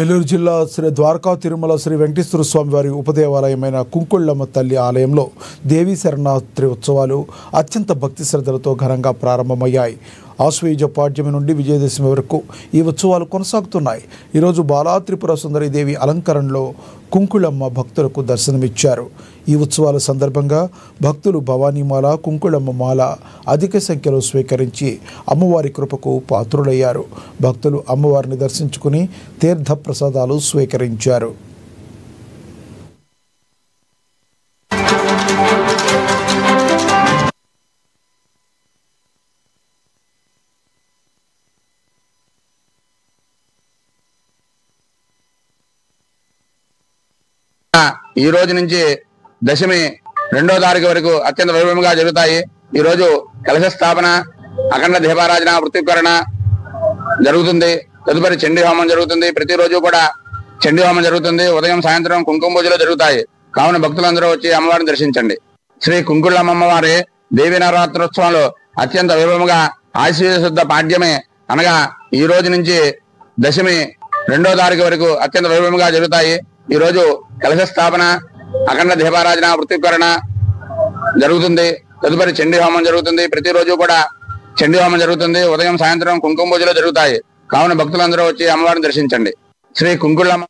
ఏలూరు జిల్లా శ్రీ ద్వారకా తిరుమల శ్రీ వెంకటేశ్వర స్వామి వారి ఉపదేవాలయమైన కుంకుళ్ళమ్మ తల్లి ఆలయంలో దేవీ శరణాత్రి ఉత్సవాలు అత్యంత భక్తి శ్రద్ధలతో ఘనంగా ప్రారంభమయ్యాయి. ఆశ్వయుజ పాడ్యమి నుండి విజయదశమి వరకు ఈ ఉత్సవాలు కొనసాగుతున్నాయి. ఈరోజు బాలా త్రిపుర సుందరి దేవి అలంకరణలో కుంకుళమ్మ భక్తులకు దర్శనమిచ్చారు. ఈ ఉత్సవాల సందర్భంగా భక్తులు భవానీమాల, కుంకుళమ్మ మాల అధిక సంఖ్యలో స్వీకరించి అమ్మవారి కృపకు పాత్రులయ్యారు. భక్తులు అమ్మవారిని దర్శించుకుని తీర్థ ప్రసాదాలు స్వీకరించారు. ఈ రోజు నుంచి దశమి 2వ తారీఖు వరకు అత్యంత వైభవంగా జరుగుతాయి. ఈ రోజు కలశ స్థాపన, అఖండ దీపారాధన, వృత్తికరణ జరుగుతుంది. తదుపరి చండీ హోమం జరుగుతుంది. ప్రతిరోజు కూడా చండీ హోమం జరుగుతుంది. ఉదయం సాయంత్రం కుంకుమ పూజలు జరుగుతాయి. కావున భక్తులందరూ వచ్చి అమ్మవారిని దర్శించండి. శ్రీ కుంకుళ్ళమ్మ అమ్మవారి దేవీ నవరాత్రోత్సవంలో అత్యంత వైభవంగా ఆశ్వయుజ శుద్ధ పాడ్యమే అనగా ఈ రోజు నుంచి దశమి 2వ తారీఖు వరకు అత్యంత వైభవంగా జరుగుతాయి. ఈ రోజు కలశ స్థాపన, అఖండ దీపారాధన, వృత్తికరణ జరుగుతుంది. తదుపరి చండీ హోమం జరుగుతుంది. ప్రతిరోజు కూడా చండీ హోమం జరుగుతుంది. ఉదయం సాయంత్రం కుంకుమ పూజలు జరుగుతాయి. కావున భక్తులందరూ వచ్చి అమ్మవారిని దర్శించండి. శ్రీ కుంకుళ్ళమ్మ